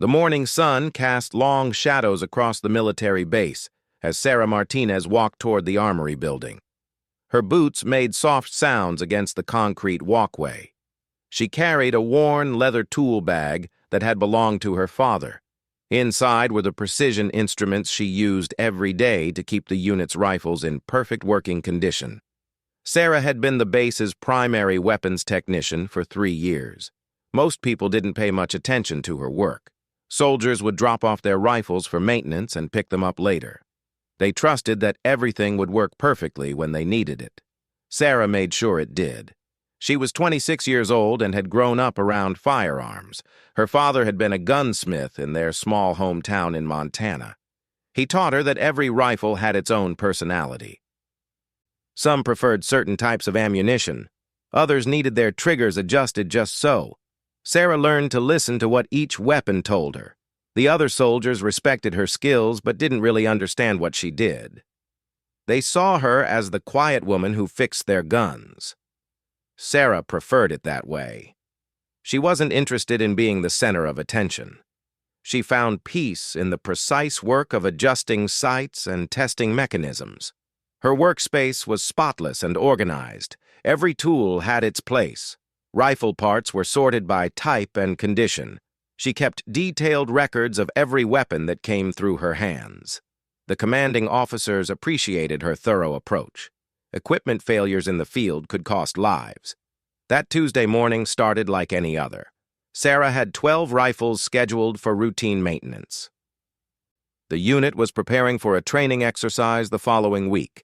The morning sun cast long shadows across the military base as Sarah Martinez walked toward the armory building. Her boots made soft sounds against the concrete walkway. She carried a worn leather tool bag that had belonged to her father. Inside were the precision instruments she used every day to keep the unit's rifles in perfect working condition. Sarah had been the base's primary weapons technician for 3 years. Most people didn't pay much attention to her work. Soldiers would drop off their rifles for maintenance and pick them up later. They trusted that everything would work perfectly when they needed it. Sarah made sure it did. She was 26 years old and had grown up around firearms. Her father had been a gunsmith in their small hometown in Montana. He taught her that every rifle had its own personality. Some preferred certain types of ammunition. Others needed their triggers adjusted just so. Sarah learned to listen to what each weapon told her. The other soldiers respected her skills but didn't really understand what she did. They saw her as the quiet woman who fixed their guns. Sarah preferred it that way. She wasn't interested in being the center of attention. She found peace in the precise work of adjusting sights and testing mechanisms. Her workspace was spotless and organized. Every tool had its place. Rifle parts were sorted by type and condition. She kept detailed records of every weapon that came through her hands. The commanding officers appreciated her thorough approach. Equipment failures in the field could cost lives. That Tuesday morning started like any other. Sarah had 12 rifles scheduled for routine maintenance. The unit was preparing for a training exercise the following week.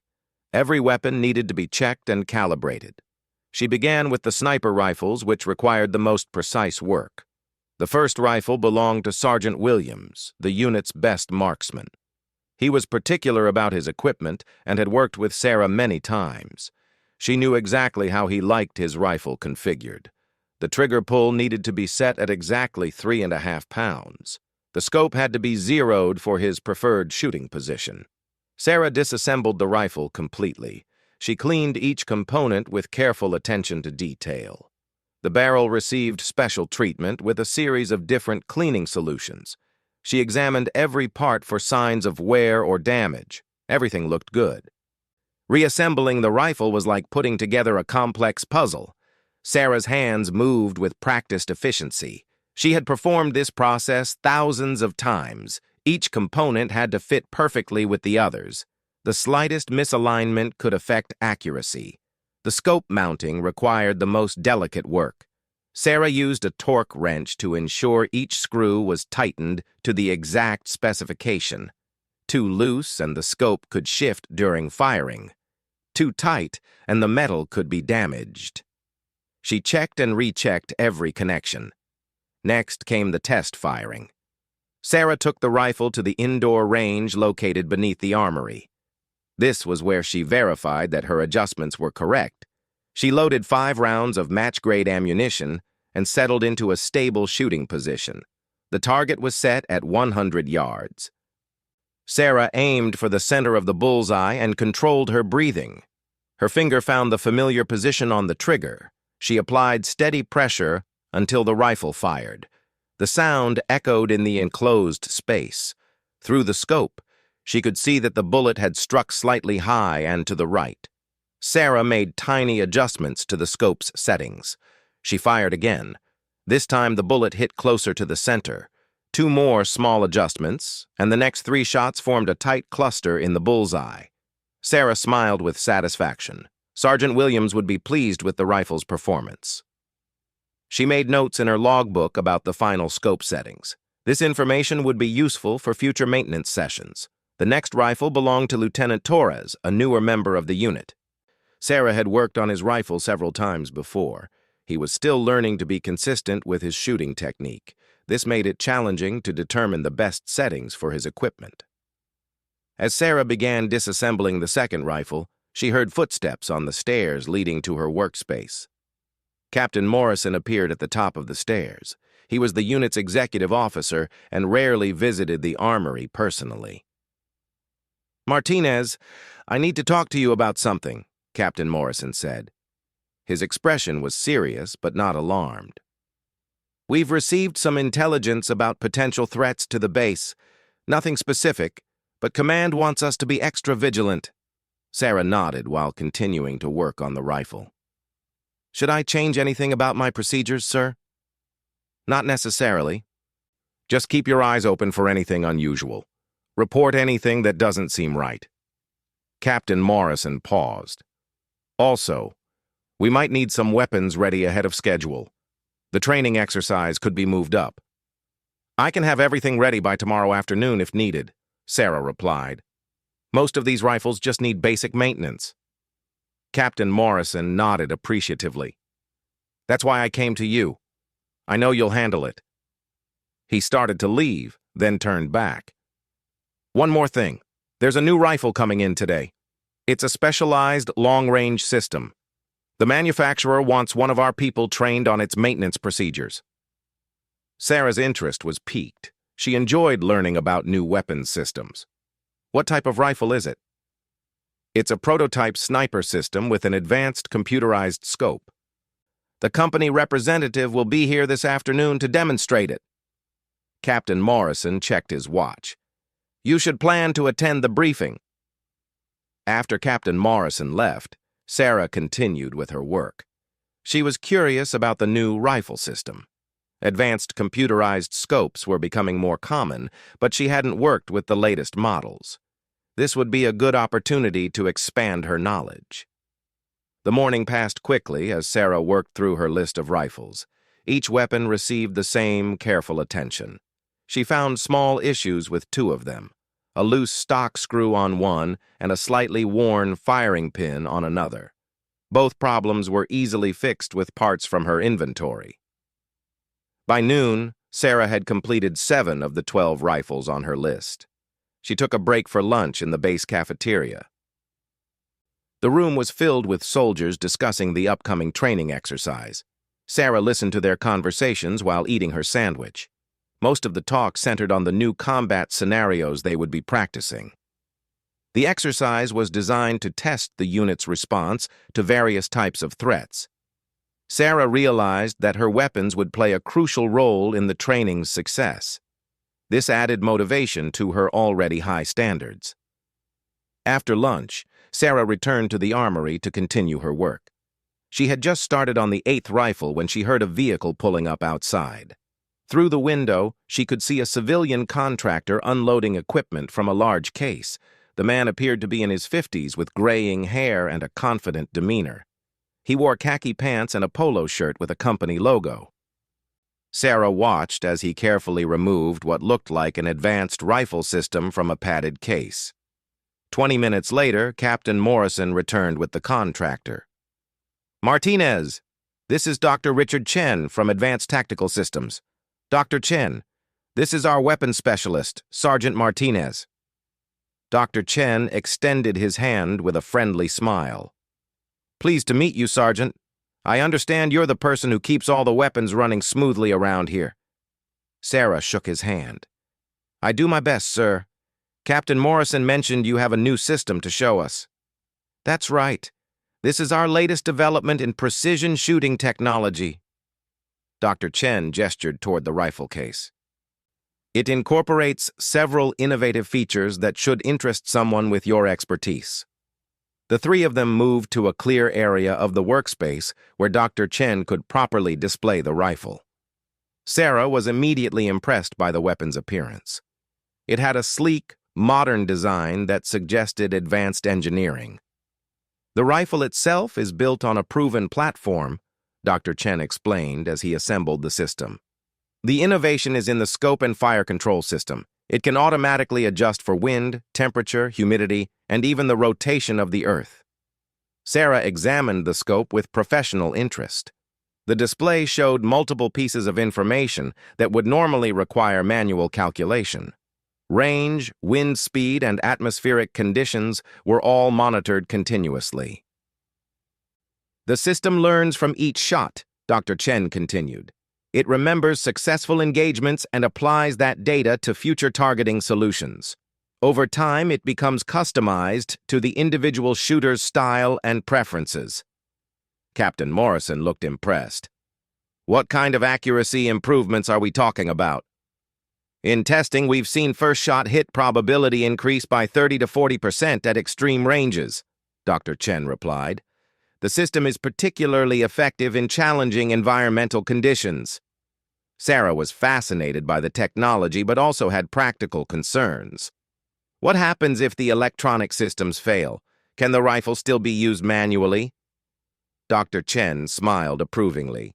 Every weapon needed to be checked and calibrated. She began with the sniper rifles, which required the most precise work. The first rifle belonged to Sergeant Williams, the unit's best marksman. He was particular about his equipment and had worked with Sarah many times. She knew exactly how he liked his rifle configured. The trigger pull needed to be set at exactly 3.5 pounds. The scope had to be zeroed for his preferred shooting position. Sarah disassembled the rifle completely. She cleaned each component with careful attention to detail. The barrel received special treatment with a series of different cleaning solutions. She examined every part for signs of wear or damage. Everything looked good. Reassembling the rifle was like putting together a complex puzzle. Sarah's hands moved with practiced efficiency. She had performed this process thousands of times. Each component had to fit perfectly with the others. The slightest misalignment could affect accuracy. The scope mounting required the most delicate work. Sarah used a torque wrench to ensure each screw was tightened to the exact specification. Too loose and the scope could shift during firing. Too tight and the metal could be damaged. She checked and rechecked every connection. Next came the test firing. Sarah took the rifle to the indoor range located beneath the armory. This was where she verified that her adjustments were correct. She loaded 5 rounds of match-grade ammunition and settled into a stable shooting position. The target was set at 100 yards. Sarah aimed for the center of the bullseye and controlled her breathing. Her finger found the familiar position on the trigger. She applied steady pressure until the rifle fired. The sound echoed in the enclosed space. Through the scope, she could see that the bullet had struck slightly high and to the right. Sarah made tiny adjustments to the scope's settings. She fired again. This time the bullet hit closer to the center. 2 more small adjustments, and the next 3 shots formed a tight cluster in the bullseye. Sarah smiled with satisfaction. Sergeant Williams would be pleased with the rifle's performance. She made notes in her logbook about the final scope settings. This information would be useful for future maintenance sessions. The next rifle belonged to Lieutenant Torres, a newer member of the unit. Sarah had worked on his rifle several times before. He was still learning to be consistent with his shooting technique. This made it challenging to determine the best settings for his equipment. As Sarah began disassembling the second rifle, she heard footsteps on the stairs leading to her workspace. Captain Morrison appeared at the top of the stairs. He was the unit's executive officer and rarely visited the armory personally. "Martinez, I need to talk to you about something," Captain Morrison said. His expression was serious but not alarmed. We've received some intelligence about potential threats to the base. Nothing specific, but Command wants us to be extra vigilant. Sarah nodded while continuing to work on the rifle. Should I change anything about my procedures, sir? Not necessarily. Just keep your eyes open for anything unusual. Report anything that doesn't seem right. Captain Morrison paused. Also, we might need some weapons ready ahead of schedule. The training exercise could be moved up. I can have everything ready by tomorrow afternoon if needed, Sarah replied. Most of these rifles just need basic maintenance. Captain Morrison nodded appreciatively. That's why I came to you. I know you'll handle it. He started to leave, then turned back. One more thing. There's a new rifle coming in today. It's a specialized long-range system. The manufacturer wants one of our people trained on its maintenance procedures. Sarah's interest was piqued. She enjoyed learning about new weapons systems. What type of rifle is it? It's a prototype sniper system with an advanced computerized scope. The company representative will be here this afternoon to demonstrate it. Captain Morrison checked his watch. You should plan to attend the briefing. After Captain Morrison left, Sarah continued with her work. She was curious about the new rifle system. Advanced computerized scopes were becoming more common, but she hadn't worked with the latest models. This would be a good opportunity to expand her knowledge. The morning passed quickly as Sarah worked through her list of rifles. Each weapon received the same careful attention. She found small issues with two of them, a loose stock screw on one and a slightly worn firing pin on another. Both problems were easily fixed with parts from her inventory. By noon, Sarah had completed 7 of the 12 rifles on her list. She took a break for lunch in the base cafeteria. The room was filled with soldiers discussing the upcoming training exercise. Sarah listened to their conversations while eating her sandwich. Most of the talk centered on the new combat scenarios they would be practicing. The exercise was designed to test the unit's response to various types of threats. Sarah realized that her weapons would play a crucial role in the training's success. This added motivation to her already high standards. After lunch, Sarah returned to the armory to continue her work. She had just started on the 8th rifle when she heard a vehicle pulling up outside. Through the window, she could see a civilian contractor unloading equipment from a large case. The man appeared to be in his 50s with graying hair and a confident demeanor. He wore khaki pants and a polo shirt with a company logo. Sarah watched as he carefully removed what looked like an advanced rifle system from a padded case. 20 minutes later, Captain Morrison returned with the contractor. Martinez, this is Dr. Richard Chen from Advanced Tactical Systems. Dr. Chen, this is our weapons specialist, Sergeant Martinez. Dr. Chen extended his hand with a friendly smile. Pleased to meet you, Sergeant. I understand you're the person who keeps all the weapons running smoothly around here. Sarah shook his hand. I do my best, sir. Captain Morrison mentioned you have a new system to show us. That's right. This is our latest development in precision shooting technology. Dr. Chen gestured toward the rifle case. It incorporates several innovative features that should interest someone with your expertise. The 3 of them moved to a clear area of the workspace where Dr. Chen could properly display the rifle. Sarah was immediately impressed by the weapon's appearance. It had a sleek, modern design that suggested advanced engineering. The rifle itself is built on a proven platform, Dr. Chen explained as he assembled the system. The innovation is in the scope and fire control system. It can automatically adjust for wind, temperature, humidity, and even the rotation of the Earth. Sarah examined the scope with professional interest. The display showed multiple pieces of information that would normally require manual calculation. Range, wind speed, and atmospheric conditions were all monitored continuously. The system learns from each shot, Dr. Chen continued. It remembers successful engagements and applies that data to future targeting solutions. Over time, it becomes customized to the individual shooter's style and preferences. Captain Morrison looked impressed. What kind of accuracy improvements are we talking about? In testing, we've seen first-shot hit probability increase by 30 to 40% at extreme ranges, Dr. Chen replied. The system is particularly effective in challenging environmental conditions. Sarah was fascinated by the technology but also had practical concerns. What happens if the electronic systems fail? Can the rifle still be used manually? Dr. Chen smiled approvingly.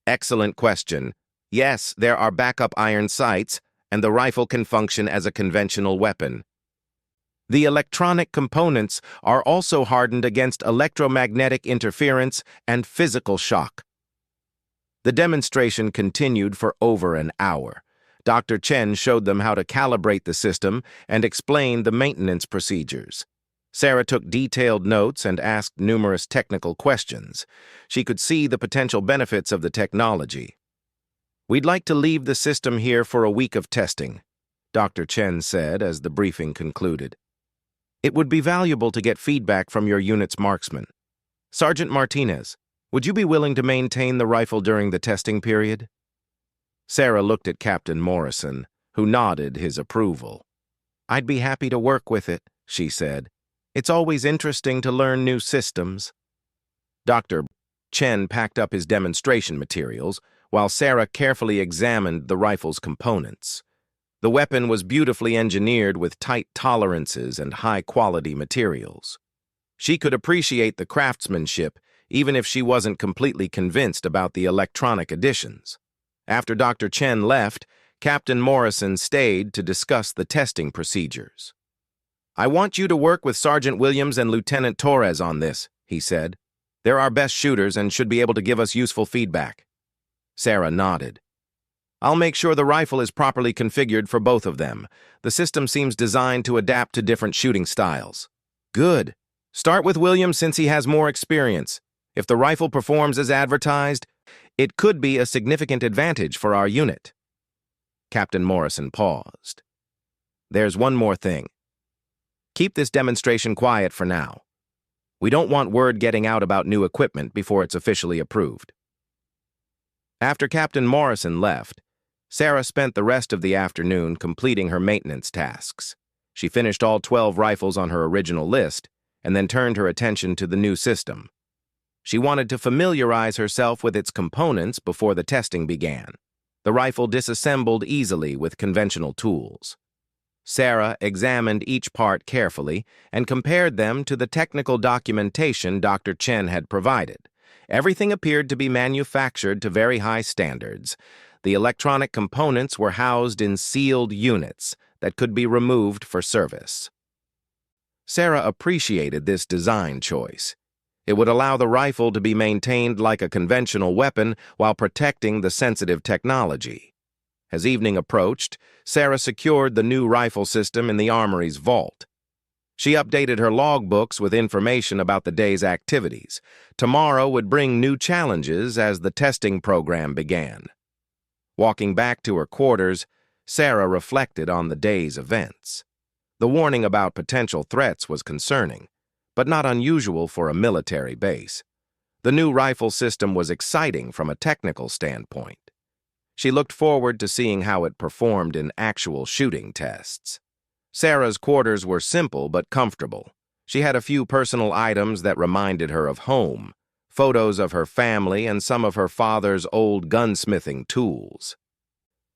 Excellent question. Yes, there are backup iron sights, and the rifle can function as a conventional weapon. The electronic components are also hardened against electromagnetic interference and physical shock. The demonstration continued for over an hour. Dr. Chen showed them how to calibrate the system and explained the maintenance procedures. Sarah took detailed notes and asked numerous technical questions. She could see the potential benefits of the technology. We'd like to leave the system here for a week of testing, Dr. Chen said as the briefing concluded. It would be valuable to get feedback from your unit's marksman. Sergeant Martinez, would you be willing to maintain the rifle during the testing period? Sarah looked at Captain Morrison, who nodded his approval. I'd be happy to work with it, she said. It's always interesting to learn new systems. Dr. Chen packed up his demonstration materials, while Sarah carefully examined the rifle's components. The weapon was beautifully engineered with tight tolerances and high-quality materials. She could appreciate the craftsmanship, even if she wasn't completely convinced about the electronic additions. After Dr. Chen left, Captain Morrison stayed to discuss the testing procedures. I want you to work with Sergeant Williams and Lieutenant Torres on this, he said. They're our best shooters and should be able to give us useful feedback. Sarah nodded. I'll make sure the rifle is properly configured for both of them. The system seems designed to adapt to different shooting styles. Good. Start with Williams since he has more experience. If the rifle performs as advertised, it could be a significant advantage for our unit. Captain Morrison paused. There's one more thing. Keep this demonstration quiet for now. We don't want word getting out about new equipment before it's officially approved. After Captain Morrison left, Sarah spent the rest of the afternoon completing her maintenance tasks. She finished all 12 rifles on her original list and then turned her attention to the new system. She wanted to familiarize herself with its components before the testing began. The rifle disassembled easily with conventional tools. Sarah examined each part carefully and compared them to the technical documentation Dr. Chen had provided. Everything appeared to be manufactured to very high standards. The electronic components were housed in sealed units that could be removed for service. Sarah appreciated this design choice. It would allow the rifle to be maintained like a conventional weapon while protecting the sensitive technology. As evening approached, Sarah secured the new rifle system in the armory's vault. She updated her logbooks with information about the day's activities. Tomorrow would bring new challenges as the testing program began. Walking back to her quarters, Sarah reflected on the day's events. The warning about potential threats was concerning, but not unusual for a military base. The new rifle system was exciting from a technical standpoint. She looked forward to seeing how it performed in actual shooting tests. Sarah's quarters were simple but comfortable. She had a few personal items that reminded her of home, photos of her family, and some of her father's old gunsmithing tools.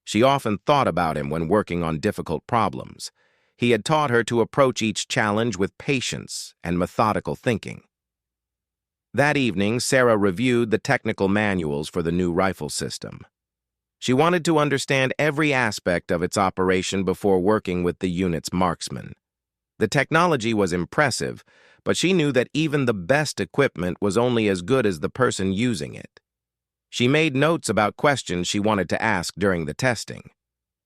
She often thought about him when working on difficult problems. He had taught her to approach each challenge with patience and methodical thinking. That evening, Sarah reviewed the technical manuals for the new rifle system. She wanted to understand every aspect of its operation before working with the unit's marksman. The technology was impressive, but she knew that even the best equipment was only as good as the person using it. She made notes about questions she wanted to ask during the testing.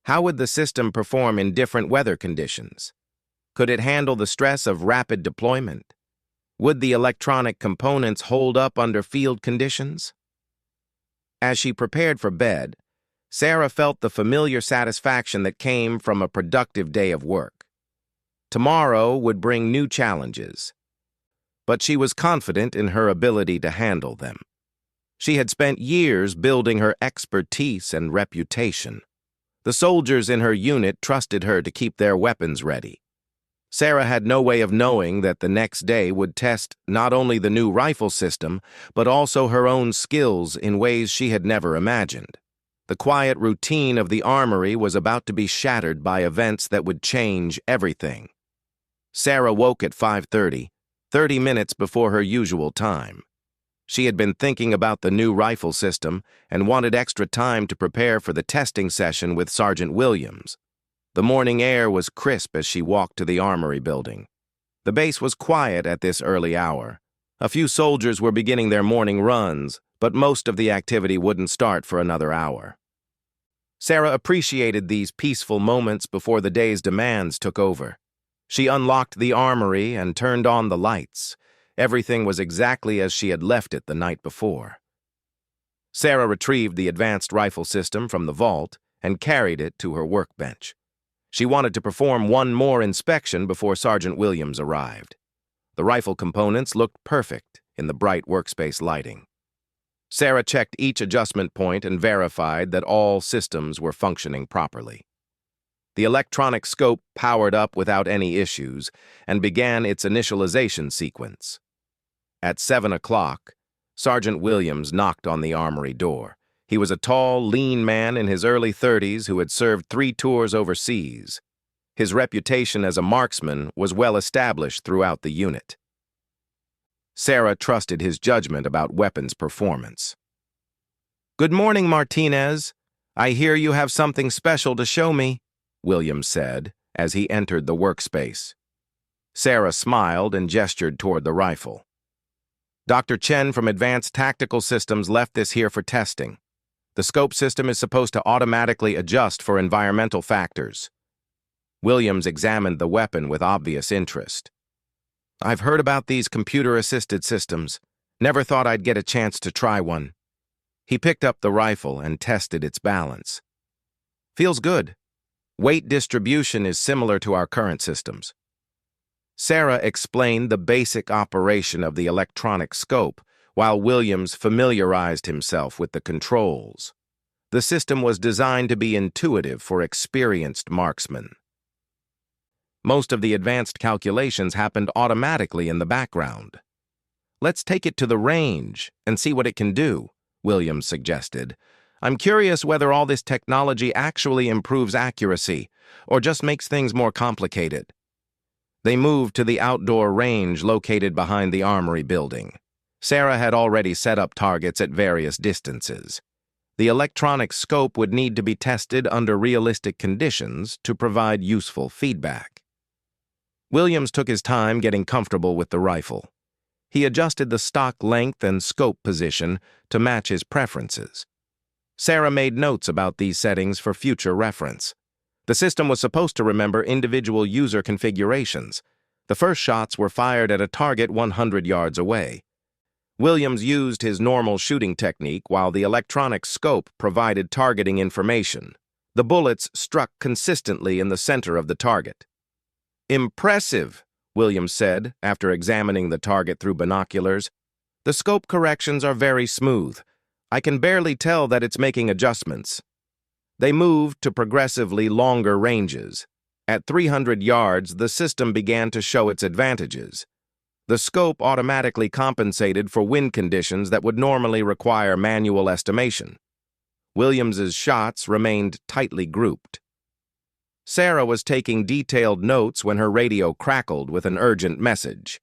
How would the system perform in different weather conditions? Could it handle the stress of rapid deployment? Would the electronic components hold up under field conditions? As she prepared for bed, Sarah felt the familiar satisfaction that came from a productive day of work. Tomorrow would bring new challenges, but she was confident in her ability to handle them. She had spent years building her expertise and reputation. The soldiers in her unit trusted her to keep their weapons ready. Sarah had no way of knowing that the next day would test not only the new rifle system, but also her own skills in ways she had never imagined. The quiet routine of the armory was about to be shattered by events that would change everything. Sarah woke at 5:30, 30 minutes before her usual time. She had been thinking about the new rifle system and wanted extra time to prepare for the testing session with Sergeant Williams. The morning air was crisp as she walked to the armory building. The base was quiet at this early hour. A few soldiers were beginning their morning runs, but most of the activity wouldn't start for another hour. Sarah appreciated these peaceful moments before the day's demands took over. She unlocked the armory and turned on the lights. Everything was exactly as she had left it the night before. Sarah retrieved the advanced rifle system from the vault and carried it to her workbench. She wanted to perform one more inspection before Sergeant Williams arrived. The rifle components looked perfect in the bright workspace lighting. Sarah checked each adjustment point and verified that all systems were functioning properly. The electronic scope powered up without any issues and began its initialization sequence. At 7 o'clock, Sergeant Williams knocked on the armory door. He was a tall, lean man in his early 30s who had served 3 tours overseas. His reputation as a marksman was well established throughout the unit. Sarah trusted his judgment about weapons performance. "Good morning, Martinez. I hear you have something special to show me," Williams said as he entered the workspace. Sarah smiled and gestured toward the rifle. "Dr. Chen from Advanced Tactical Systems left this here for testing. The scope system is supposed to automatically adjust for environmental factors." Williams examined the weapon with obvious interest. "I've heard about these computer-assisted systems. Never thought I'd get a chance to try one." He picked up the rifle and tested its balance. "Feels good. Weight distribution is similar to our current systems." Sarah explained the basic operation of the electronic scope, while Williams familiarized himself with the controls. The system was designed to be intuitive for experienced marksmen. Most of the advanced calculations happened automatically in the background. "Let's take it to the range and see what it can do," Williams suggested. "I'm curious whether all this technology actually improves accuracy or just makes things more complicated." They moved to the outdoor range located behind the armory building. Sarah had already set up targets at various distances. The electronic scope would need to be tested under realistic conditions to provide useful feedback. Williams took his time getting comfortable with the rifle. He adjusted the stock length and scope position to match his preferences. Sarah made notes about these settings for future reference. The system was supposed to remember individual user configurations. The first shots were fired at a target 100 yards away. Williams used his normal shooting technique while the electronic scope provided targeting information. The bullets struck consistently in the center of the target. "Impressive," Williams said after examining the target through binoculars. "The scope corrections are very smooth. I can barely tell that it's making adjustments." They moved to progressively longer ranges. At 300 yards, the system began to show its advantages. The scope automatically compensated for wind conditions that would normally require manual estimation. Williams's shots remained tightly grouped. Sarah was taking detailed notes when her radio crackled with an urgent message.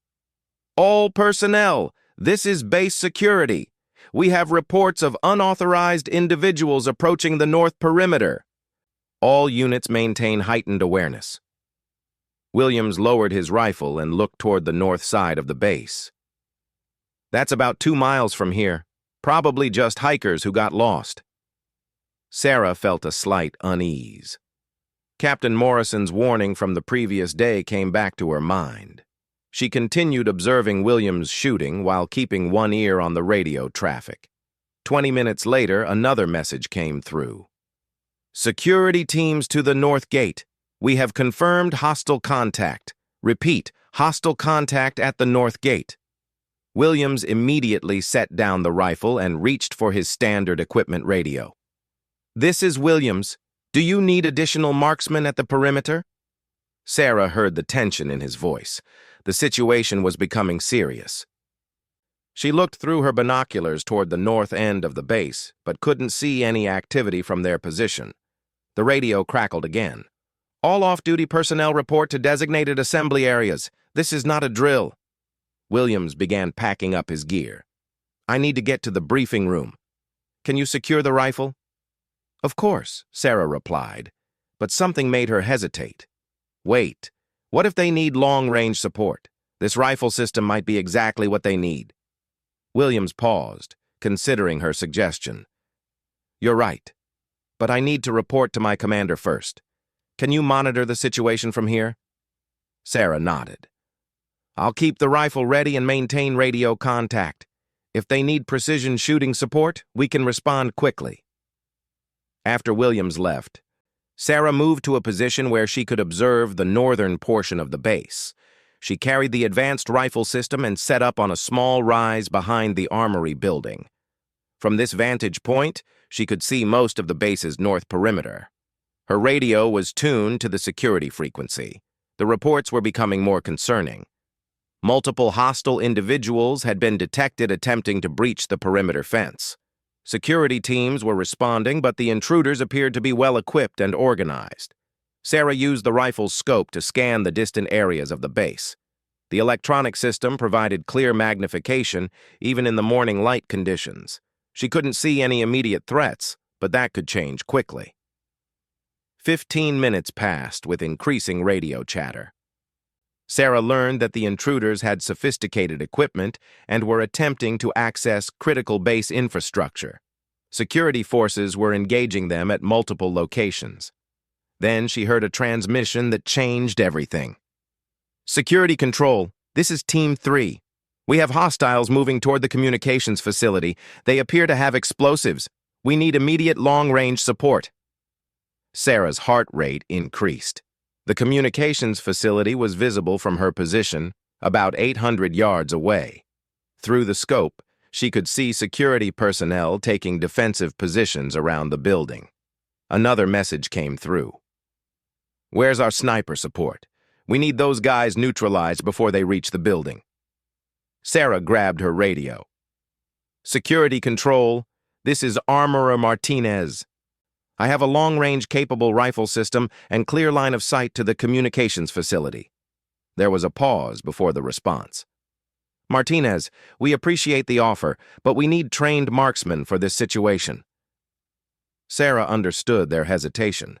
"All personnel, this is base security. We have reports of unauthorized individuals approaching the north perimeter. All units maintain heightened awareness." Williams lowered his rifle and looked toward the north side of the base. "That's about 2 miles from here. Probably just hikers who got lost." Sarah felt a slight unease. Captain Morrison's warning from the previous day came back to her mind. She continued observing Williams' shooting while keeping one ear on the radio traffic. 20 minutes later, another message came through. "Security teams to the north gate. We have confirmed hostile contact. Repeat, hostile contact at the north gate." Williams immediately set down the rifle and reached for his standard equipment radio. "This is Williams. Do you need additional marksmen at the perimeter?" Sarah heard the tension in his voice. The situation was becoming serious. She looked through her binoculars toward the north end of the base, but couldn't see any activity from their position. The radio crackled again. "All off-duty personnel report to designated assembly areas. This is not a drill." Williams began packing up his gear. "I need to get to the briefing room. Can you secure the rifle?" "Of course," Sarah replied, but something made her hesitate. Wait, what if they need long-range support? This rifle system might be exactly what they need. Williams paused, considering her suggestion. "You're right, but I need to report to my commander first. Can you monitor the situation from here?" Sarah nodded. "I'll keep the rifle ready and maintain radio contact. If they need precision shooting support, we can respond quickly." After Williams left, Sarah moved to a position where she could observe the northern portion of the base. She carried the advanced rifle system and set up on a small rise behind the armory building. From this vantage point, she could see most of the base's north perimeter. Her radio was tuned to the security frequency. The reports were becoming more concerning. Multiple hostile individuals had been detected attempting to breach the perimeter fence. Security teams were responding, but the intruders appeared to be well-equipped and organized. Sarah used the rifle's scope to scan the distant areas of the base. The electronic system provided clear magnification, even in the morning light conditions. She couldn't see any immediate threats, but that could change quickly. 15 minutes passed with increasing radio chatter. Sarah learned that the intruders had sophisticated equipment and were attempting to access critical base infrastructure. Security forces were engaging them at multiple locations. Then she heard a transmission that changed everything. "Security Control, this is Team 3. We have hostiles moving toward the communications facility. They appear to have explosives. We need immediate long-range support." Sarah's heart rate increased. The communications facility was visible from her position, about 800 yards away. Through the scope, she could see security personnel taking defensive positions around the building. Another message came through. "Where's our sniper support? We need those guys neutralized before they reach the building." Sarah grabbed her radio. "Security Control, this is Armorer Martinez. I have a long-range capable rifle system and clear line of sight to the communications facility." There was a pause before the response. "Martinez, we appreciate the offer, but we need trained marksmen for this situation." Sarah understood their hesitation.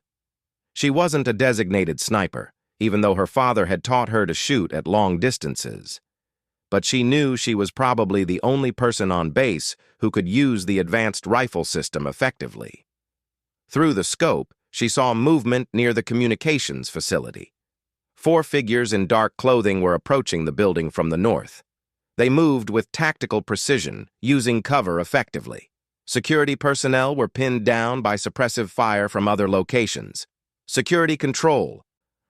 She wasn't a designated sniper, even though her father had taught her to shoot at long distances. But she knew she was probably the only person on base who could use the advanced rifle system effectively. Through the scope, she saw movement near the communications facility. 4 figures in dark clothing were approaching the building from the north. They moved with tactical precision, using cover effectively. Security personnel were pinned down by suppressive fire from other locations. "Security Control,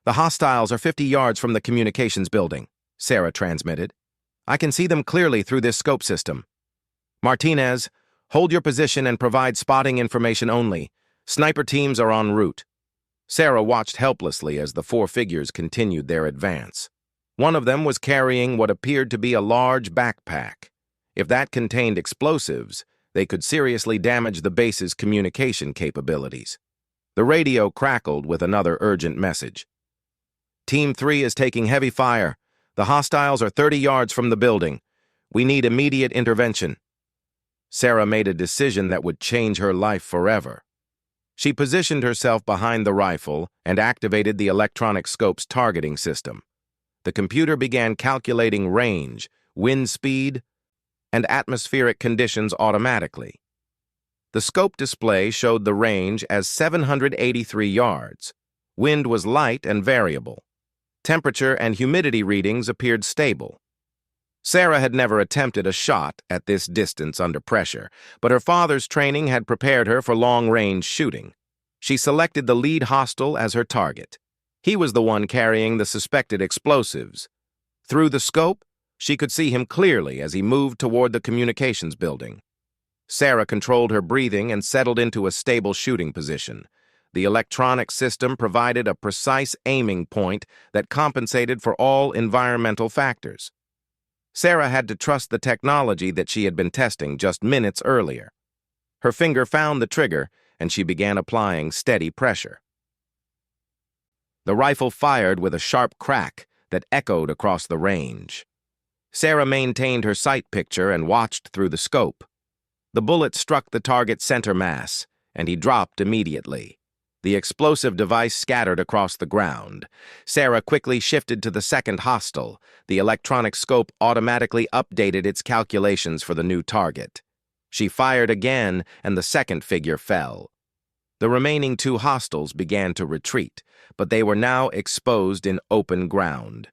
the hostiles are 50 yards from the communications building," Sarah transmitted. "I can see them clearly through this scope system. Martinez, hold your position and provide spotting information only. Sniper teams are en route." Sarah watched helplessly as the 4 figures continued their advance. One of them was carrying what appeared to be a large backpack. If that contained explosives, they could seriously damage the base's communication capabilities. The radio crackled with another urgent message. "Team 3 is taking heavy fire. The hostiles are 30 yards from the building. We need immediate intervention." Sarah made a decision that would change her life forever. She positioned herself behind the rifle and activated the electronic scope's targeting system. The computer began calculating range, wind speed, and atmospheric conditions automatically. The scope display showed the range as 783 yards. Wind was light and variable. Temperature and humidity readings appeared stable. Sarah had never attempted a shot at this distance under pressure, but her father's training had prepared her for long-range shooting. She selected the lead hostile as her target. He was the one carrying the suspected explosives. Through the scope, She could see him clearly as he moved toward the communications building. Sarah controlled her breathing and settled into a stable shooting position. The electronic system provided a precise aiming point that compensated for all environmental factors. Sarah had to trust the technology that she had been testing just minutes earlier. Her finger found the trigger, and she began applying steady pressure. The rifle fired with a sharp crack that echoed across the range. Sarah maintained her sight picture and watched through the scope. The bullet struck the target's center mass, and he dropped immediately. The explosive device scattered across the ground. Sarah quickly shifted to the second hostile. The electronic scope automatically updated its calculations for the new target. She fired again, and the second figure fell. The remaining two hostiles began to retreat, but they were now exposed in open ground.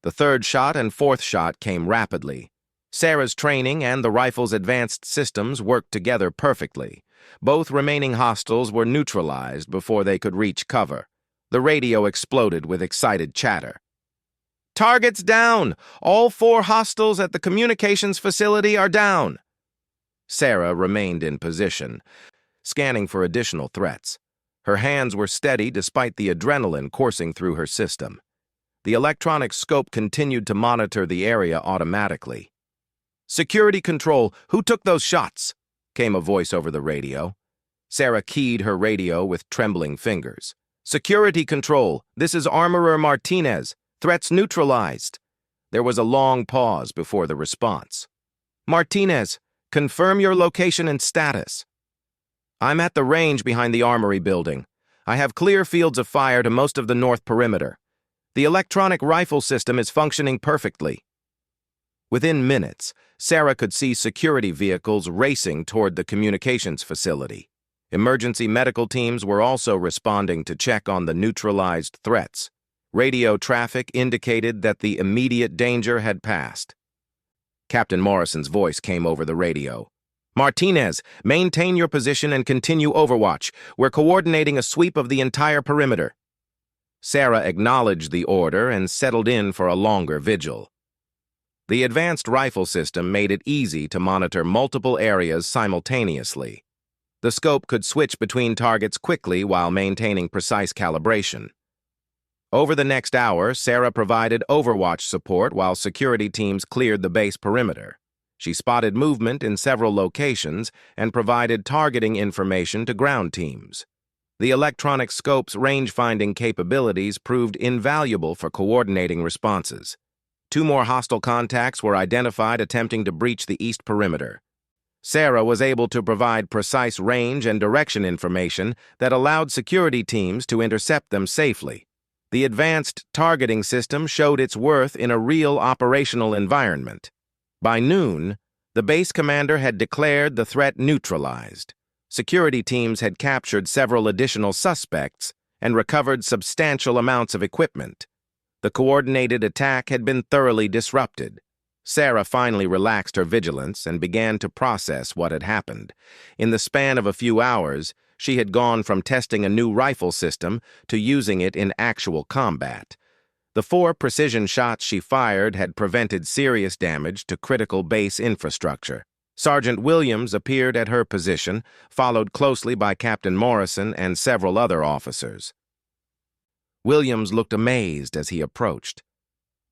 The third shot and fourth shot came rapidly. Sarah's training and the rifle's advanced systems worked together perfectly. Both remaining hostiles were neutralized before they could reach cover. The radio exploded with excited chatter. "Targets down! All 4 hostiles at the communications facility are down!" Sarah remained in position, scanning for additional threats. Her hands were steady despite the adrenaline coursing through her system. The electronic scope continued to monitor the area automatically. "Security control, who took those shots?" came a voice over the radio. Sarah keyed her radio with trembling fingers. "Security control, this is Armorer Martinez. Threats neutralized." There was a long pause before the response. "Martinez, confirm your location and status." "I'm at the range behind the armory building. I have clear fields of fire to most of the north perimeter. The electronic rifle system is functioning perfectly." Within minutes, Sarah could see security vehicles racing toward the communications facility. Emergency medical teams were also responding to check on the neutralized threats. Radio traffic indicated that the immediate danger had passed. Captain Morrison's voice came over the radio. "Martinez, maintain your position and continue overwatch. We're coordinating a sweep of the entire perimeter." Sarah acknowledged the order and settled in for a longer vigil. The advanced rifle system made it easy to monitor multiple areas simultaneously. The scope could switch between targets quickly while maintaining precise calibration. Over the next hour, Sarah provided overwatch support while security teams cleared the base perimeter. She spotted movement in several locations and provided targeting information to ground teams. The electronic scope's range-finding capabilities proved invaluable for coordinating responses. 2 more hostile contacts were identified attempting to breach the east perimeter. Sarah was able to provide precise range and direction information that allowed security teams to intercept them safely. The advanced targeting system showed its worth in a real operational environment. By noon, the base commander had declared the threat neutralized. Security teams had captured several additional suspects and recovered substantial amounts of equipment. The coordinated attack had been thoroughly disrupted. Sarah finally relaxed her vigilance and began to process what had happened. In the span of a few hours, she had gone from testing a new rifle system to using it in actual combat. The 4 precision shots she fired had prevented serious damage to critical base infrastructure. Sergeant Williams appeared at her position, followed closely by Captain Morrison and several other officers. Williams looked amazed as he approached.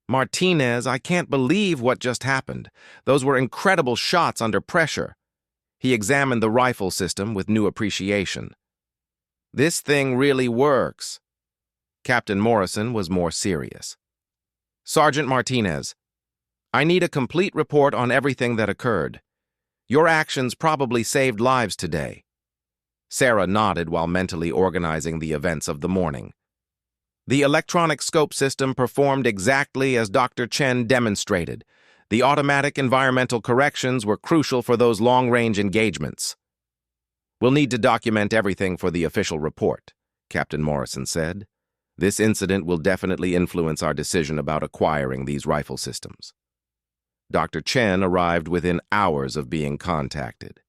"Martinez, I can't believe what just happened. Those were incredible shots under pressure." He examined the rifle system with new appreciation. "This thing really works." Captain Morrison was more serious. "Sergeant Martinez, I need a complete report on everything that occurred. Your actions probably saved lives today." Sarah nodded while mentally organizing the events of the morning. The electronic scope system performed exactly as Dr. Chen demonstrated. The automatic environmental corrections were crucial for those long-range engagements. "We'll need to document everything for the official report," Captain Morrison said. "This incident will definitely influence our decision about acquiring these rifle systems." Dr. Chen arrived within hours of being contacted.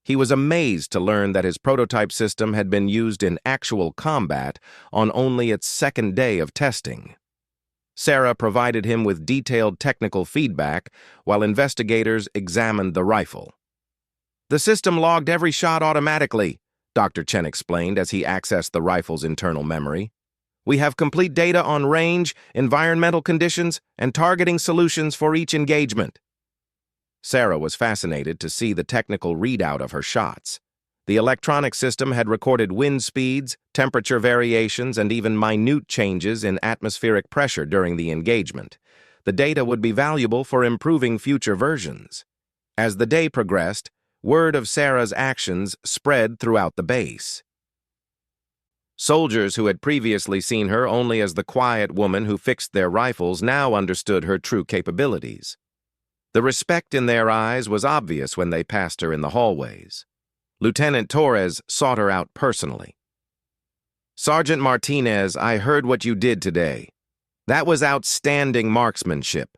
He was amazed to learn that his prototype system had been used in actual combat on only its second day of testing. Sarah provided him with detailed technical feedback while investigators examined the rifle. "The system logged every shot automatically," Dr. Chen explained as he accessed the rifle's internal memory. "We have complete data on range, environmental conditions, and targeting solutions for each engagement." Sarah was fascinated to see the technical readout of her shots. The electronic system had recorded wind speeds, temperature variations, and even minute changes in atmospheric pressure during the engagement. The data would be valuable for improving future versions. As the day progressed, word of Sarah's actions spread throughout the base. Soldiers who had previously seen her only as the quiet woman who fixed their rifles now understood her true capabilities. The respect in their eyes was obvious when they passed her in the hallways. Lieutenant Torres sought her out personally. "Sergeant Martinez, I heard what you did today. That was outstanding marksmanship."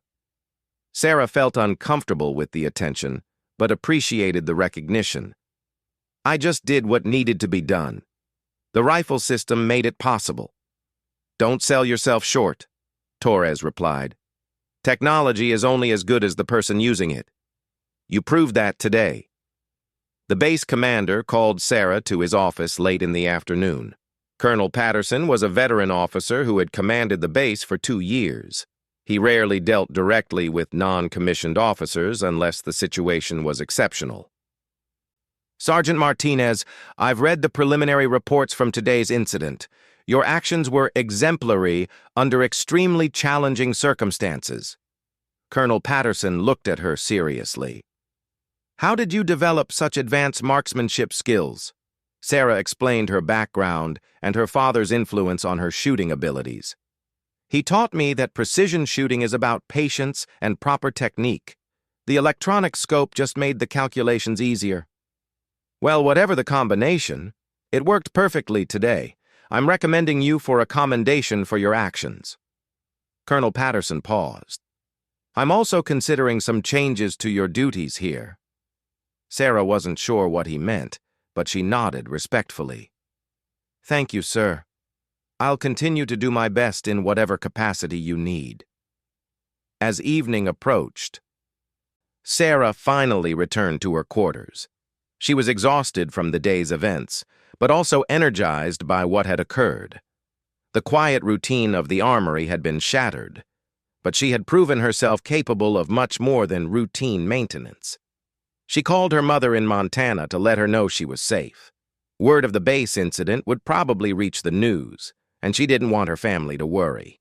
Sarah felt uncomfortable with the attention, but appreciated the recognition. "I just did what needed to be done. The rifle system made it possible." "Don't sell yourself short," Torres replied. "Technology is only as good as the person using it. You proved that today." The base commander called Sarah to his office late in the afternoon. Colonel Patterson was a veteran officer who had commanded the base for 2 years. He rarely dealt directly with non-commissioned officers unless the situation was exceptional. "Sergeant Martinez, I've read the preliminary reports from today's incident. Your actions were exemplary under extremely challenging circumstances." Colonel Patterson looked at her seriously. "How did you develop such advanced marksmanship skills?" Sarah explained her background and her father's influence on her shooting abilities. "He taught me that precision shooting is about patience and proper technique. The electronic scope just made the calculations easier." "Well, whatever the combination, it worked perfectly today. I'm recommending you for a commendation for your actions." Colonel Patterson paused. "I'm also considering some changes to your duties here." Sarah wasn't sure what he meant, but she nodded respectfully. "Thank you, sir. I'll continue to do my best in whatever capacity you need." As evening approached, Sarah finally returned to her quarters. She was exhausted from the day's events, but also energized by what had occurred. The quiet routine of the armory had been shattered, but she had proven herself capable of much more than routine maintenance. She called her mother in Montana to let her know she was safe. Word of the base incident would probably reach the news, and she didn't want her family to worry.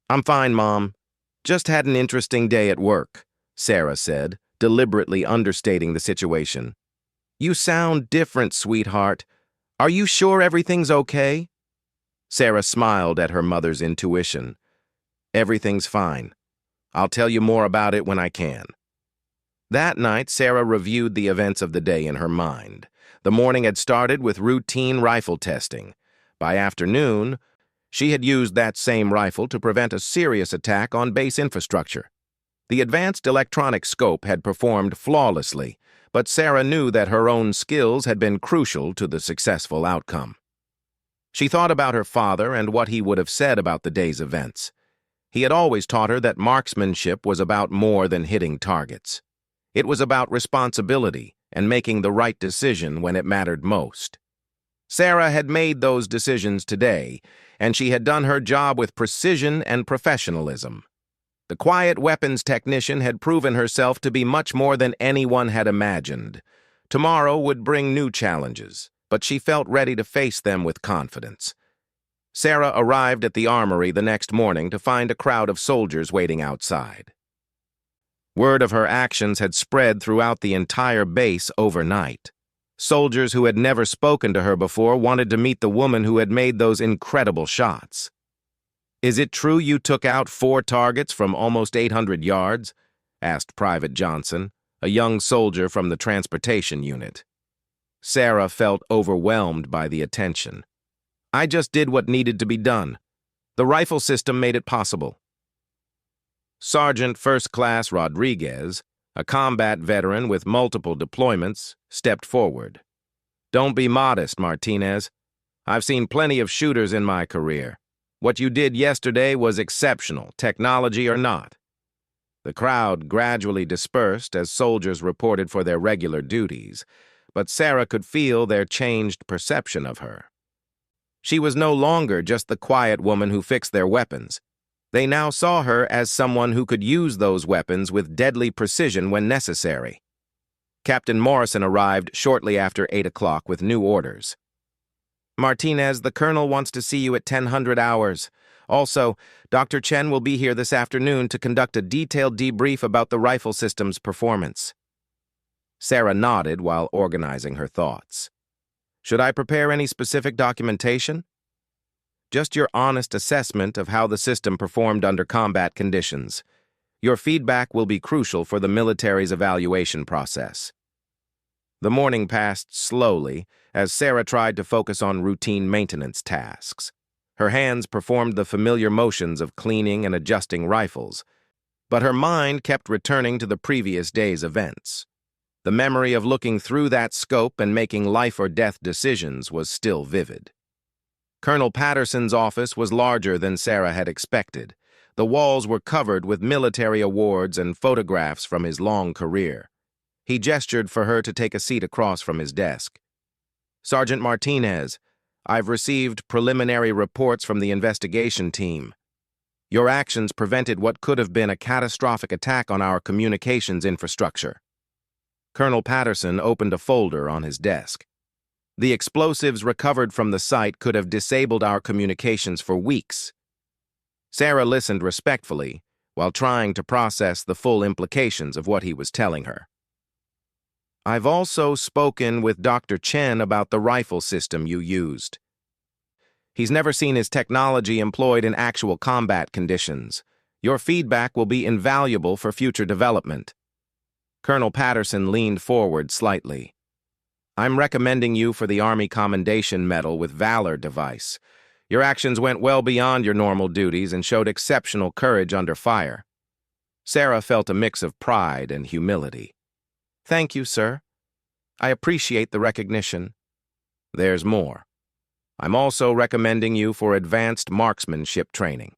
"I'm fine, Mom. Just had an interesting day at work," Sarah said, deliberately understating the situation. "You sound different, sweetheart. Are you sure everything's okay?" Sarah smiled at her mother's intuition. "Everything's fine. I'll tell you more about it when I can." That night, Sarah reviewed the events of the day in her mind. The morning had started with routine rifle testing. By afternoon, she had used that same rifle to prevent a serious attack on base infrastructure. The advanced electronic scope had performed flawlessly, but Sarah knew that her own skills had been crucial to the successful outcome. She thought about her father and what he would have said about the day's events. He had always taught her that marksmanship was about more than hitting targets. It was about responsibility and making the right decision when it mattered most. Sarah had made those decisions today, and she had done her job with precision and professionalism. The quiet weapons technician had proven herself to be much more than anyone had imagined. Tomorrow would bring new challenges, but she felt ready to face them with confidence. Sarah arrived at the armory the next morning to find a crowd of soldiers waiting outside. Word of her actions had spread throughout the entire base overnight. Soldiers who had never spoken to her before wanted to meet the woman who had made those incredible shots. "Is it true you took out 4 targets from almost 800 yards?" asked Private Johnson, a young soldier from the transportation unit. Sarah felt overwhelmed by the attention. "I just did what needed to be done. The rifle system made it possible." Sergeant First Class Rodriguez, a combat veteran with multiple deployments, stepped forward. "Don't be modest, Martinez. I've seen plenty of shooters in my career. What you did yesterday was exceptional, technology or not. The crowd gradually dispersed as soldiers reported for their regular duties, but Sarah could feel their changed perception of her. She was no longer just the quiet woman who fixed their weapons. They now saw her as someone who could use those weapons with deadly precision when necessary. Captain Morrison arrived shortly after 8 o'clock with new orders. "Martinez, the colonel wants to see you at 1000 hours. Also, Dr. Chen will be here this afternoon to conduct a detailed debrief about the rifle system's performance." Sarah nodded while organizing her thoughts. "Should I prepare any specific documentation?" "Just your honest assessment of how the system performed under combat conditions. Your feedback will be crucial for the military's evaluation process." The morning passed slowly as Sarah tried to focus on routine maintenance tasks. Her hands performed the familiar motions of cleaning and adjusting rifles, but her mind kept returning to the previous day's events. The memory of looking through that scope and making life-or-death decisions was still vivid. Colonel Patterson's office was larger than Sarah had expected. The walls were covered with military awards and photographs from his long career. He gestured for her to take a seat across from his desk. "Sergeant Martinez, I've received preliminary reports from the investigation team. Your actions prevented what could have been a catastrophic attack on our communications infrastructure." Colonel Patterson opened a folder on his desk. "The explosives recovered from the site could have disabled our communications for weeks." Sarah listened respectfully while trying to process the full implications of what he was telling her. "I've also spoken with Dr. Chen about the rifle system you used. He's never seen his technology employed in actual combat conditions. Your feedback will be invaluable for future development." Colonel Patterson leaned forward slightly. "I'm recommending you for the Army Commendation Medal with Valor device. Your actions went well beyond your normal duties and showed exceptional courage under fire." Sarah felt a mix of pride and humility. "Thank you, sir. I appreciate the recognition." "There's more. I'm also recommending you for advanced marksmanship training.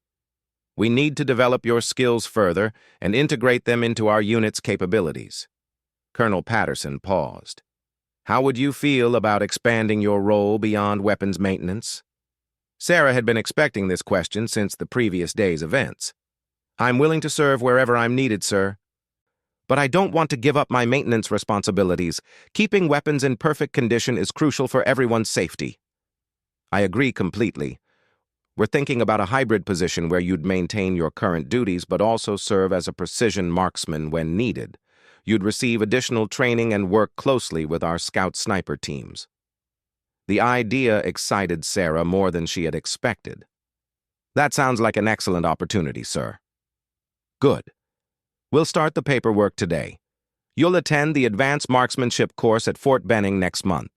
We need to develop your skills further and integrate them into our unit's capabilities." Colonel Patterson paused. "How would you feel about expanding your role beyond weapons maintenance?" Sarah had been expecting this question since the previous day's events. "I'm willing to serve wherever I'm needed, sir. But I don't want to give up my maintenance responsibilities. Keeping weapons in perfect condition is crucial for everyone's safety." "I agree completely. We're thinking about a hybrid position where you'd maintain your current duties but also serve as a precision marksman when needed. You'd receive additional training and work closely with our scout sniper teams." The idea excited Sarah more than she had expected. "That sounds like an excellent opportunity, sir." "Good. We'll start the paperwork today. You'll attend the Advanced Marksmanship course at Fort Benning next month."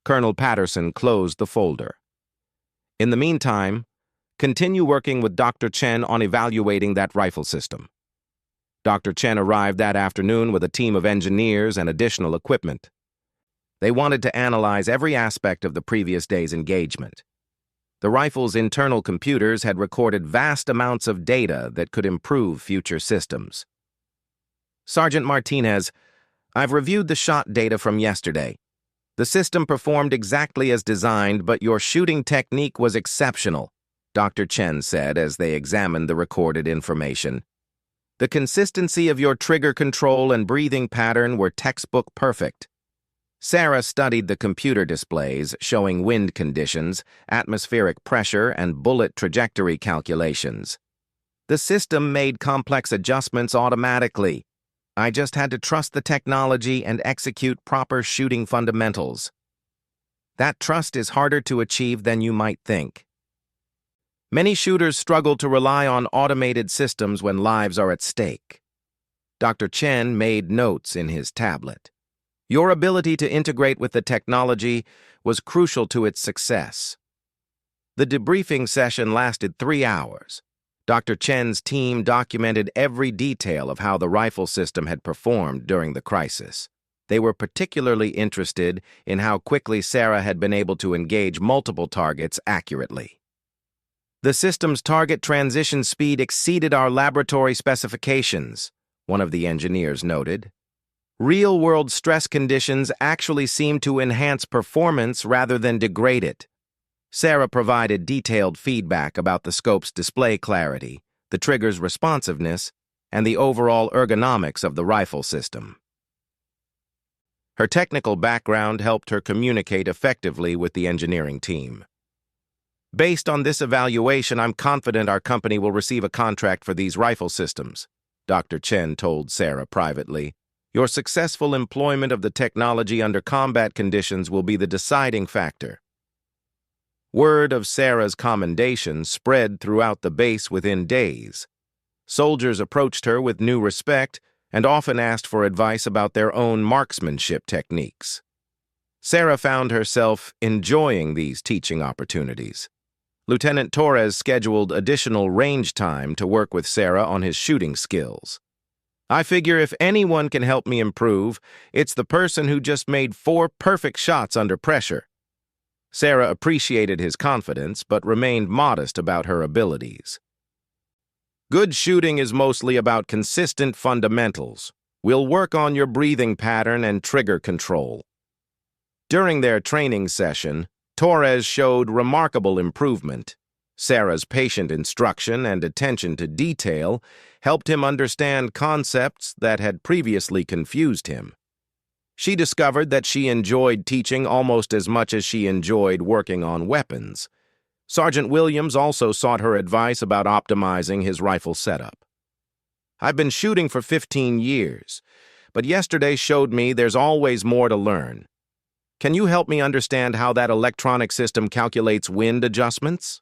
Colonel Patterson closed the folder. "In the meantime, continue working with Dr. Chen on evaluating that rifle system." Dr. Chen arrived that afternoon with a team of engineers and additional equipment. They wanted to analyze every aspect of the previous day's engagement. The rifle's internal computers had recorded vast amounts of data that could improve future systems. "Sergeant Martinez, I've reviewed the shot data from yesterday. The system performed exactly as designed, but your shooting technique was exceptional," Dr. Chen said as they examined the recorded information. "The consistency of your trigger control and breathing pattern were textbook perfect." Sarah studied the computer displays showing wind conditions, atmospheric pressure, and bullet trajectory calculations. "The system made complex adjustments automatically. I just had to trust the technology and execute proper shooting fundamentals. That trust is harder to achieve than you might think. Many shooters struggle to rely on automated systems when lives are at stake." Dr. Chen made notes in his tablet. "Your ability to integrate with the technology was crucial to its success." The debriefing session lasted 3 hours. Dr. Chen's team documented every detail of how the rifle system had performed during the crisis. They were particularly interested in how quickly Sarah had been able to engage multiple targets accurately. The system's target transition speed exceeded our laboratory specifications, one of the engineers noted. Real-world stress conditions actually seem to enhance performance rather than degrade it. Sarah provided detailed feedback about the scope's display clarity, the trigger's responsiveness, and the overall ergonomics of the rifle system. Her technical background helped her communicate effectively with the engineering team. Based on this evaluation, I'm confident our company will receive a contract for these rifle systems, Dr. Chen told Sarah privately. Your successful employment of the technology under combat conditions will be the deciding factor. Word of Sarah's commendation spread throughout the base within days. Soldiers approached her with new respect and often asked for advice about their own marksmanship techniques. Sarah found herself enjoying these teaching opportunities. Lieutenant Torres scheduled additional range time to work with Sarah on his shooting skills. I figure if anyone can help me improve, it's the person who just made 4 perfect shots under pressure. Sarah appreciated his confidence, but remained modest about her abilities. Good shooting is mostly about consistent fundamentals. We'll work on your breathing pattern and trigger control. During their training session, Torres showed remarkable improvement. Sarah's patient instruction and attention to detail helped him understand concepts that had previously confused him. She discovered that she enjoyed teaching almost as much as she enjoyed working on weapons. Sergeant Williams also sought her advice about optimizing his rifle setup. I've been shooting for 15 years, but yesterday showed me there's always more to learn. Can you help me understand how that electronic system calculates wind adjustments?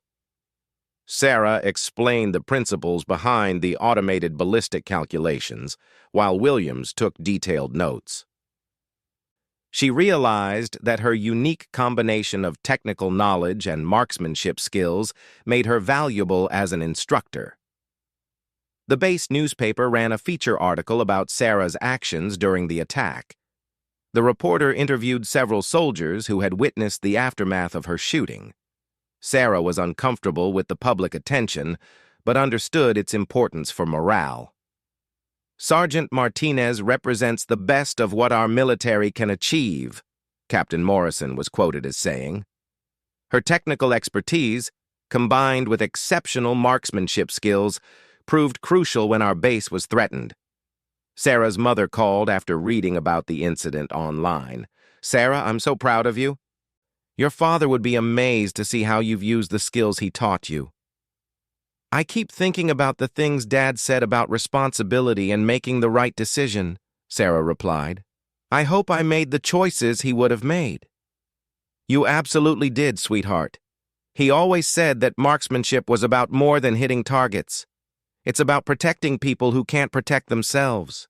Sarah explained the principles behind the automated ballistic calculations, while Williams took detailed notes. She realized that her unique combination of technical knowledge and marksmanship skills made her valuable as an instructor. The base newspaper ran a feature article about Sarah's actions during the attack. The reporter interviewed several soldiers who had witnessed the aftermath of her shooting. Sarah was uncomfortable with the public attention, but understood its importance for morale. Sergeant Martinez represents the best of what our military can achieve, Captain Morrison was quoted as saying. Her technical expertise, combined with exceptional marksmanship skills, proved crucial when our base was threatened. Sarah's mother called after reading about the incident online. Sarah, I'm so proud of you. Your father would be amazed to see how you've used the skills he taught you. I keep thinking about the things Dad said about responsibility and making the right decision, Sarah replied. I hope I made the choices he would have made. You absolutely did, sweetheart. He always said that marksmanship was about more than hitting targets. It's about protecting people who can't protect themselves.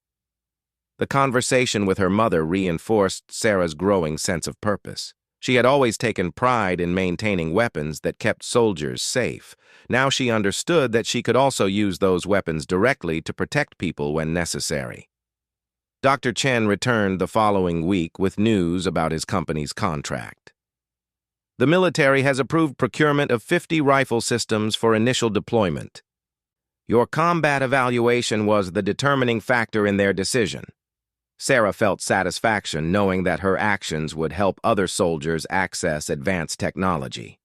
The conversation with her mother reinforced Sarah's growing sense of purpose. She had always taken pride in maintaining weapons that kept soldiers safe. Now she understood that she could also use those weapons directly to protect people when necessary. Dr. Chen returned the following week with news about his company's contract. The military has approved procurement of 50 rifle systems for initial deployment. Your combat evaluation was the determining factor in their decision. Sarah felt satisfaction knowing that her actions would help other soldiers access advanced technology.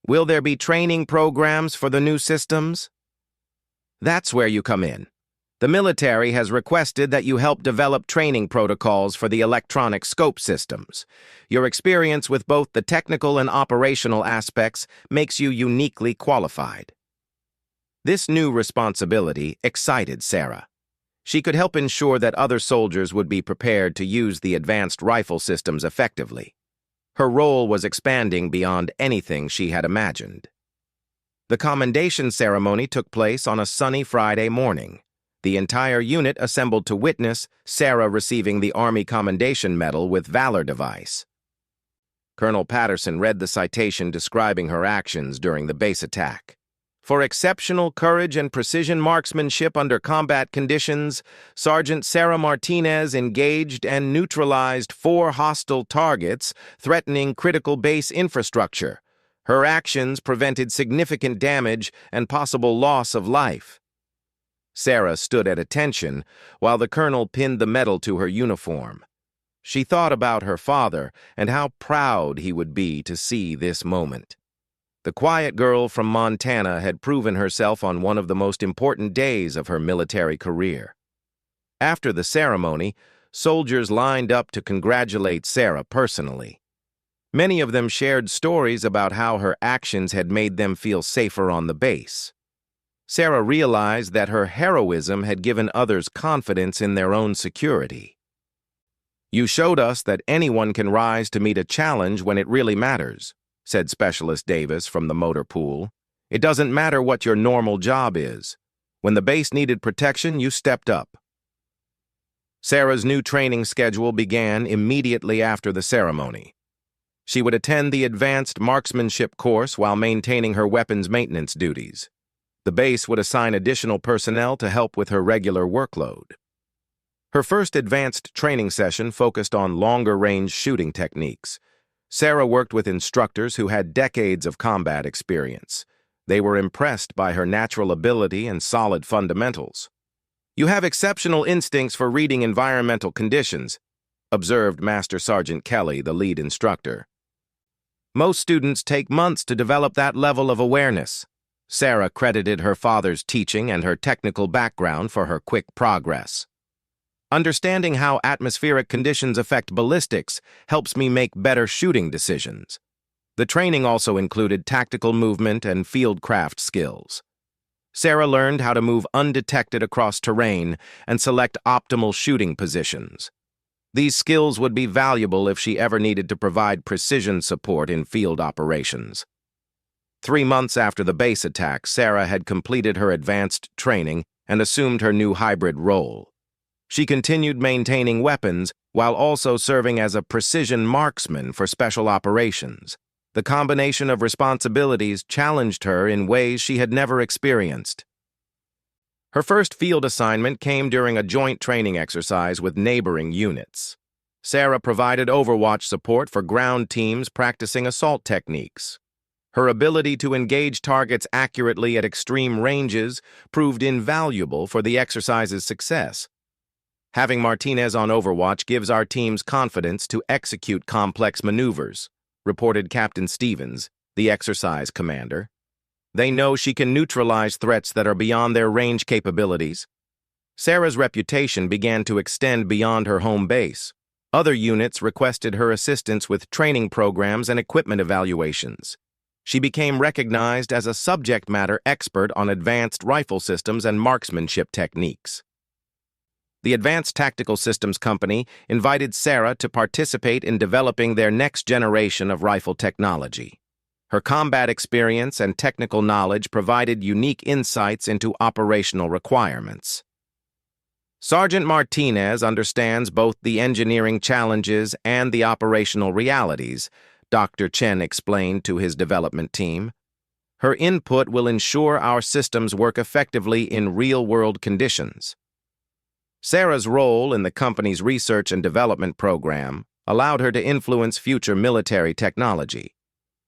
Will there be training programs for the new systems? That's where you come in. The military has requested that you help develop training protocols for the electronic scope systems. Your experience with both the technical and operational aspects makes you uniquely qualified. This new responsibility excited Sarah. She could help ensure that other soldiers would be prepared to use the advanced rifle systems effectively. Her role was expanding beyond anything she had imagined. The commendation ceremony took place on a sunny Friday morning. The entire unit assembled to witness Sarah receiving the Army Commendation Medal with Valor Device. Colonel Patterson read the citation describing her actions during the base attack. For exceptional courage and precision marksmanship under combat conditions, Sergeant Sarah Martinez engaged and neutralized 4 hostile targets threatening critical base infrastructure. Her actions prevented significant damage and possible loss of life. Sarah stood at attention while the colonel pinned the medal to her uniform. She thought about her father and how proud he would be to see this moment. The quiet girl from Montana had proven herself on one of the most important days of her military career. After the ceremony, soldiers lined up to congratulate Sarah personally. Many of them shared stories about how her actions had made them feel safer on the base. Sarah realized that her heroism had given others confidence in their own security. "You showed us that anyone can rise to meet a challenge when it really matters," said Specialist Davis from the motor pool. "It doesn't matter what your normal job is. When the base needed protection, you stepped up." Sarah's new training schedule began immediately after the ceremony. She would attend the advanced marksmanship course while maintaining her weapons maintenance duties. The base would assign additional personnel to help with her regular workload. Her first advanced training session focused on longer-range shooting techniques. Sarah worked with instructors who had decades of combat experience. They were impressed by her natural ability and solid fundamentals. "You have exceptional instincts for reading environmental conditions," observed Master Sergeant Kelly, the lead instructor. "Most students take months to develop that level of awareness." Sarah credited her father's teaching and her technical background for her quick progress. "Understanding how atmospheric conditions affect ballistics helps me make better shooting decisions." The training also included tactical movement and fieldcraft skills. Sarah learned how to move undetected across terrain and select optimal shooting positions. These skills would be valuable if she ever needed to provide precision support in field operations. 3 months after the base attack, Sarah had completed her advanced training and assumed her new hybrid role. She continued maintaining weapons while also serving as a precision marksman for special operations. The combination of responsibilities challenged her in ways she had never experienced. Her first field assignment came during a joint training exercise with neighboring units. Sarah provided overwatch support for ground teams practicing assault techniques. Her ability to engage targets accurately at extreme ranges proved invaluable for the exercise's success. "Having Martinez on overwatch gives our teams confidence to execute complex maneuvers," reported Captain Stevens, the exercise commander. "They know she can neutralize threats that are beyond their range capabilities." Sarah's reputation began to extend beyond her home base. Other units requested her assistance with training programs and equipment evaluations. She became recognized as a subject matter expert on advanced rifle systems and marksmanship techniques. The Advanced Tactical Systems Company invited Sarah to participate in developing their next generation of rifle technology. Her combat experience and technical knowledge provided unique insights into operational requirements. "Sergeant Martinez understands both the engineering challenges and the operational realities," Dr. Chen explained to his development team. "Her input will ensure our systems work effectively in real-world conditions." Sarah's role in the company's research and development program allowed her to influence future military technology.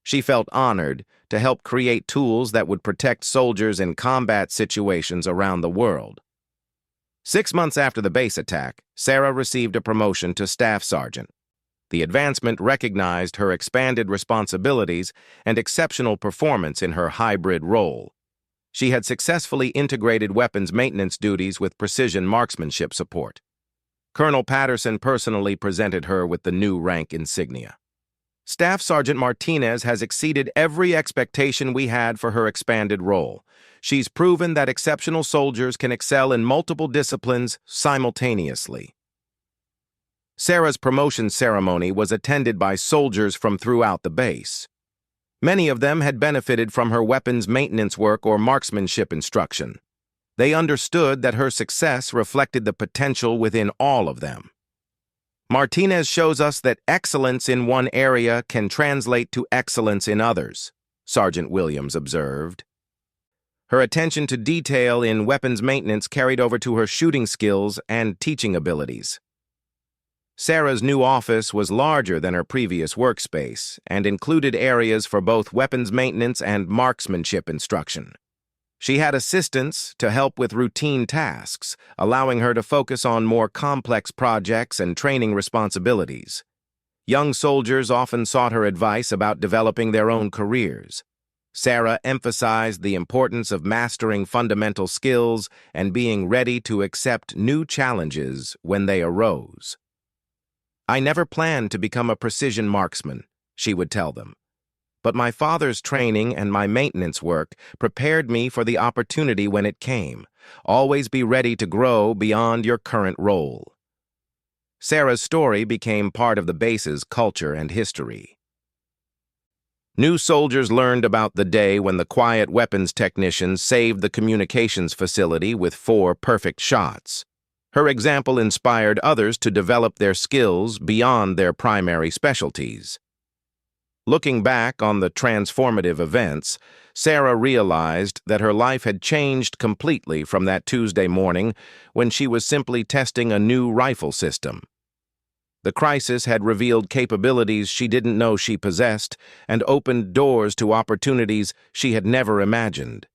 She felt honored to help create tools that would protect soldiers in combat situations around the world. 6 months after the base attack, Sarah received a promotion to staff sergeant. The advancement recognized her expanded responsibilities and exceptional performance in her hybrid role. She had successfully integrated weapons maintenance duties with precision marksmanship support. Colonel Patterson personally presented her with the new rank insignia. "Staff Sergeant Martinez has exceeded every expectation we had for her expanded role. She's proven that exceptional soldiers can excel in multiple disciplines simultaneously." Sarah's promotion ceremony was attended by soldiers from throughout the base. Many of them had benefited from her weapons maintenance work or marksmanship instruction. They understood that her success reflected the potential within all of them. "Martinez shows us that excellence in one area can translate to excellence in others," Sergeant Williams observed. Her attention to detail in weapons maintenance carried over to her shooting skills and teaching abilities. Sarah's new office was larger than her previous workspace and included areas for both weapons maintenance and marksmanship instruction. She had assistants to help with routine tasks, allowing her to focus on more complex projects and training responsibilities. Young soldiers often sought her advice about developing their own careers. Sarah emphasized the importance of mastering fundamental skills and being ready to accept new challenges when they arose. "I never planned to become a precision marksman," she would tell them. "But my father's training and my maintenance work prepared me for the opportunity when it came. Always be ready to grow beyond your current role." Sarah's story became part of the base's culture and history. New soldiers learned about the day when the quiet weapons technician saved the communications facility with 4 perfect shots. Her example inspired others to develop their skills beyond their primary specialties. Looking back on the transformative events, Sarah realized that her life had changed completely from that Tuesday morning when she was simply testing a new rifle system. The crisis had revealed capabilities she didn't know she possessed and opened doors to opportunities she had never imagined.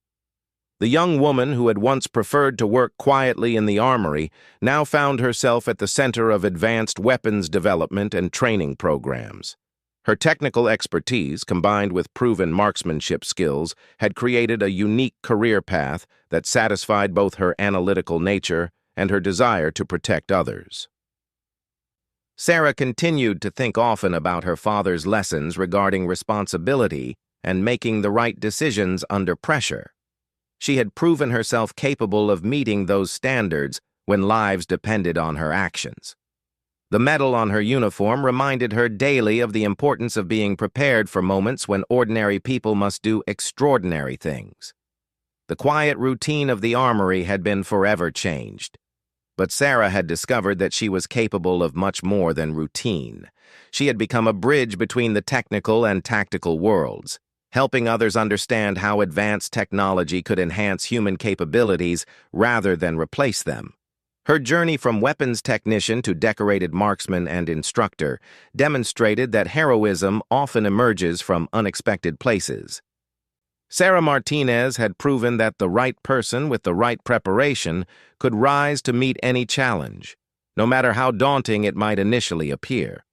The young woman who had once preferred to work quietly in the armory now found herself at the center of advanced weapons development and training programs. Her technical expertise, combined with proven marksmanship skills, had created a unique career path that satisfied both her analytical nature and her desire to protect others. Sarah continued to think often about her father's lessons regarding responsibility and making the right decisions under pressure. She had proven herself capable of meeting those standards when lives depended on her actions. The medal on her uniform reminded her daily of the importance of being prepared for moments when ordinary people must do extraordinary things. The quiet routine of the armory had been forever changed. But Sarah had discovered that she was capable of much more than routine. She had become a bridge between the technical and tactical worlds, helping others understand how advanced technology could enhance human capabilities rather than replace them. Her journey from weapons technician to decorated marksman and instructor demonstrated that heroism often emerges from unexpected places. Sarah Martinez had proven that the right person with the right preparation could rise to meet any challenge, no matter how daunting it might initially appear.